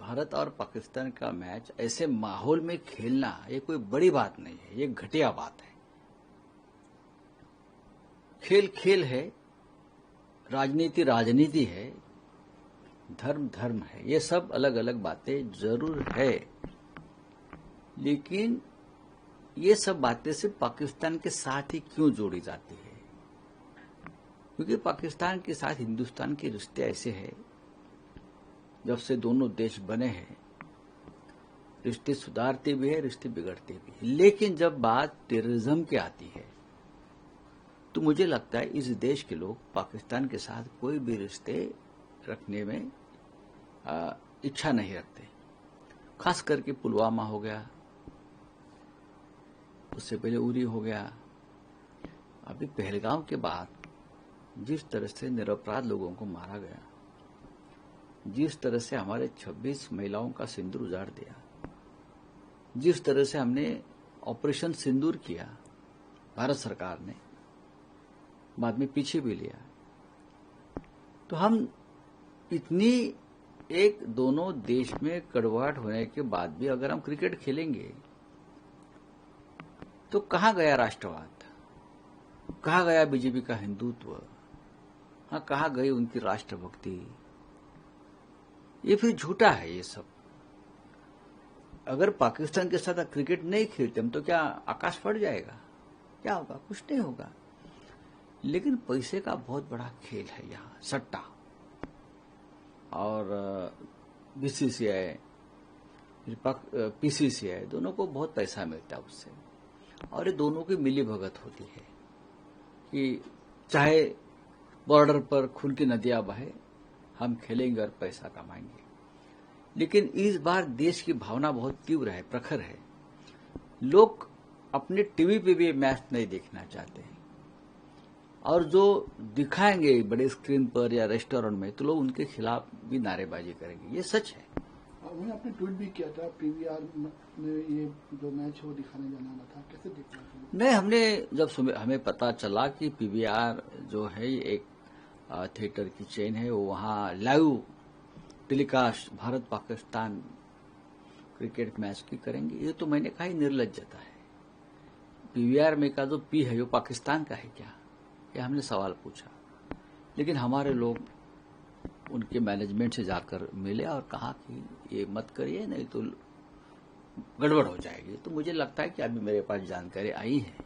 भारत और पाकिस्तान का मैच ऐसे माहौल में खेलना ये कोई बड़ी बात नहीं है, ये घटिया बात है। खेल खेल है, राजनीति राजनीति है, धर्म धर्म है, ये सब अलग अलग बातें जरूर है, लेकिन ये सब बातें सिर्फ पाकिस्तान के साथ ही क्यों जोड़ी जाती है? क्योंकि पाकिस्तान के साथ हिंदुस्तान के रिश्ते ऐसे हैं, जब से दोनों देश बने हैं रिश्ते सुधारते भी है, रिश्ते बिगड़ते भी है। लेकिन जब बात टेररिज्म की आती है तो मुझे लगता है इस देश के लोग पाकिस्तान के साथ कोई भी रिश्ते रखने में इच्छा नहीं रखते। खास करके पुलवामा हो गया, उससे पहले उरी हो गया, अभी पहलगाम के बाद जिस तरह से निरपराध लोगों को मारा गया, जिस तरह से हमारे 26 महिलाओं का सिंदूर उजाड़ दिया, जिस तरह से हमने ऑपरेशन सिंदूर किया भारत सरकार ने, बाद में पीछे भी लिया, तो हम इतनी एक दोनों देश में कड़वाहट होने के बाद भी अगर हम क्रिकेट खेलेंगे तो कहां गया राष्ट्रवाद, कहां गया बीजेपी का हिंदुत्व, हाँ कहां गई उनकी राष्ट्रभक्ति? ये फिर झूठा है ये सब। अगर पाकिस्तान के साथ क्रिकेट नहीं खेलते हम तो क्या आकाश फट जाएगा? क्या होगा? कुछ नहीं होगा। लेकिन पैसे का बहुत बड़ा खेल है यहाँ, सट्टा। और बीसीसीआई, पीसीसीआई दोनों को बहुत पैसा मिलता है उससे, और ये दोनों की मिली भगत होती है कि चाहे बॉर्डर पर खून की नदियां बहे, हम खेलेंगे और पैसा कमाएंगे। लेकिन इस बार देश की भावना बहुत तीव्र है, प्रखर है। लोग अपने टीवी पे भी मैच नहीं देखना चाहते हैं, और जो दिखाएंगे बड़े स्क्रीन पर या रेस्टोरेंट में तो लोग उनके खिलाफ भी नारेबाजी करेंगे। ये सच है। वहीं आपने ट्वीट भी किया था, पीवीआर में ये जो मैच वो दिखाने जाना था, कैसे देखना है? नहीं, हमने जब हमें पता चला कि पीवीआर जो है एक थिएटर की चेन है, वो वहां live telecast Bharat Pakistan cricket match की करेंगे, ये तो मैंने कहा निर्लज्जता है। पीवीआर में का जो पी है वो पाकिस्तान का है क्या? ये हमने सवाल पूछा, लेकिन हमारे लोग उनके मैनेजमेंट से जाकर मिले और कहा कि ये मत करिए, नहीं तो गड़बड़ हो जाएगी। तो मुझे लगता है कि अभी मेरे पास जानकारी आई है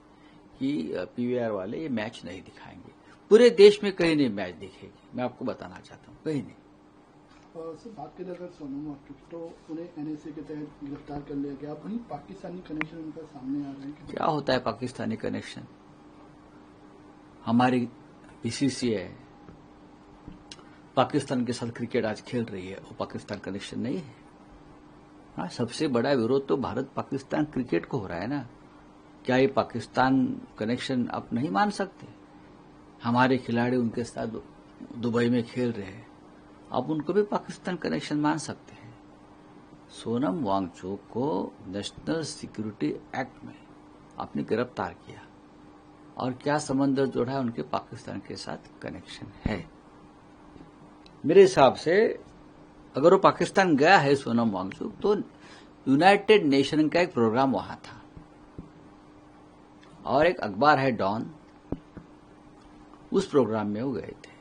कि पीवीआर वाले ये मैच नहीं दिखाएंगे। पूरे देश में कहीं नहीं मैच दिखेगी, मैं आपको बताना चाहता हूँ, कहीं नहीं। सर बात करें अगर सोनम वांगचुक, तो उन्हें एनएसए के तहत गिरफ्तार कर लिया गया, वहीं पाकिस्तानी कनेक्शन उनका सामने आ रहे हैं। क्या होता है पाकिस्तानी कनेक्शन? हमारी बीसीसीआई पाकिस्तान के साथ क्रिकेट आज खेल रही है, वो पाकिस्तान कनेक्शन नहीं है। हाँ, सबसे बड़ा विरोध तो भारत पाकिस्तान क्रिकेट को हो रहा है ना। क्या ये पाकिस्तान कनेक्शन आप नहीं मान सकते? हमारे खिलाड़ी उनके साथ दुबई में खेल रहे हैं, आप उनको भी पाकिस्तान कनेक्शन मान सकते हैं। सोनम वांगचुक को नेशनल सिक्योरिटी एक्ट में आपने गिरफ्तार किया, और क्या समंदर जोड़ा है उनके पाकिस्तान के साथ कनेक्शन है? मेरे हिसाब से अगर वो पाकिस्तान गया है सोनम वांगचुक, तो यूनाइटेड नेशन का एक प्रोग्राम वहां था, और एक अखबार है डॉन, उस प्रोग्राम में वो गए थे।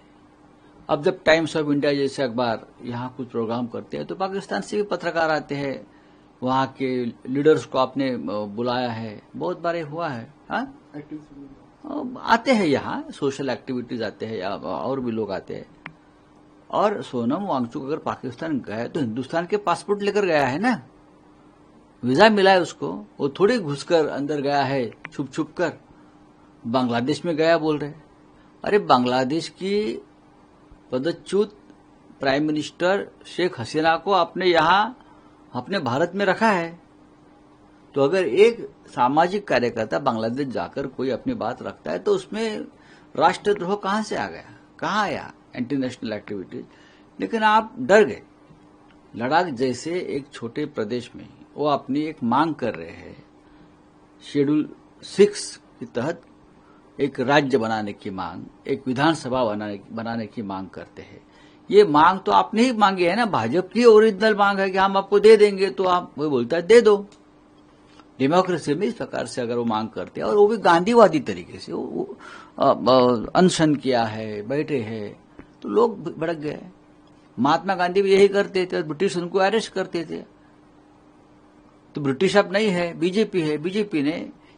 अब जब टाइम्स ऑफ इंडिया जैसे अखबार यहाँ कुछ प्रोग्राम करते हैं तो पाकिस्तान से भी पत्रकार आते हैं, वहां के लीडर्स को आपने बुलाया है, बहुत बार हुआ है। हाँ, आते हैं यहाँ, सोशल एक्टिविटीज आते हैं, या और भी लोग आते हैं। और सोनम वांगचुक अगर पाकिस्तान गया तो हिंदुस्तान के पासपोर्ट लेकर गया है ना, वीजा मिला है उसको, वो थोड़ी घुसकर अंदर गया है छुप छुप कर। बांग्लादेश में गया बोल रहे, अरे बांग्लादेश की पदच्युत प्राइम मिनिस्टर शेख हसीना को आपने यहां अपने भारत में रखा है, तो अगर एक सामाजिक कार्यकर्ता बांग्लादेश जाकर कोई अपनी बात रखता है तो उसमें राष्ट्रद्रोह कहां से आ गया, कहां आया इंटरनेशनल एक्टिविटीज? लेकिन आप डर गए। लद्दाख जैसे एक छोटे प्रदेश में वो अपनी एक मांग कर रहे हैं, शेड्यूल 6 के तहत एक राज्य बनाने की मांग, एक विधानसभा बनाने की मांग करते हैं। ये मांग तो आपने ही मांगी है ना, भाजपा की ओरिजिनल मांग है कि हम आपको दे देंगे, तो आप वो बोलता है दे दो। डेमोक्रेसी में इस प्रकार से अगर वो मांग करते हैं, और वो भी गांधीवादी तरीके से, वो अनशन किया है, बैठे हैं, तो लोग भड़क गए। महात्मा गांधी भी यही करते थे, ब्रिटिश उनको अरेस्ट करते थे। तो ब्रिटिश अब नहीं है, बीजेपी है, बीजेपी ने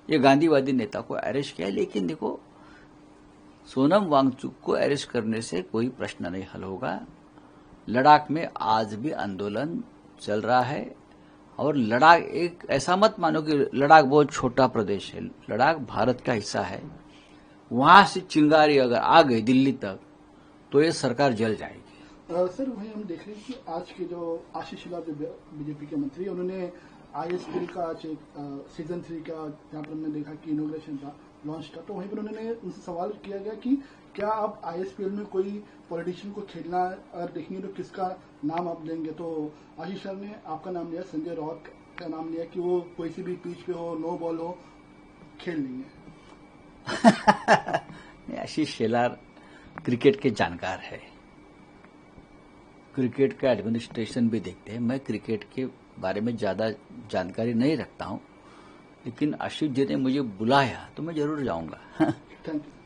ये गांधीवादी नेता को अरेस्ट किया। लेकिन देखो, सोनम वांगचुक को अरेस्ट करने से कोई प्रश्न नहीं हल होगा। लद्दाख में आज भी आंदोलन चल रहा है, और लद्दाख एक ऐसा मत मानो कि लद्दाख बहुत छोटा प्रदेश है, लद्दाख भारत का हिस्सा है। वहां से चिंगारी अगर आ गई दिल्ली तक तो ये सरकार जल जाएगी। सर, वहीं हम देख रहे हैं कि आज के जो आशीष शेलार जो बीजेपी के मंत्री, उन्होंने आईएसपीएल का आज सीजन 3 का, जहाँ पर हमने देखा कि इनोग्रेशन था, लॉन्च था, तो वहीं पर उन्होंने उनसे सवाल किया गया कि क्या आप आईएसपीएल में कोई पॉलिटिशियन को खेलना अगर देखेंगे तो किसका नाम आप लेंगे? तो आशीष सर ने आपका नाम लिया, संजय राउत का नाम लिया कि वो कोई सी भी पिच पे हो, नो बॉल हो, खेल लेंगे। आशीष शेलार क्रिकेट के जानकार है, क्रिकेट का एडमिनिस्ट्रेशन भी देखते हैं। मैं क्रिकेट के बारे में ज्यादा जानकारी नहीं रखता हूं, लेकिन आशीष जी ने मुझे बुलाया तो मैं जरूर जाऊंगा। Thank you.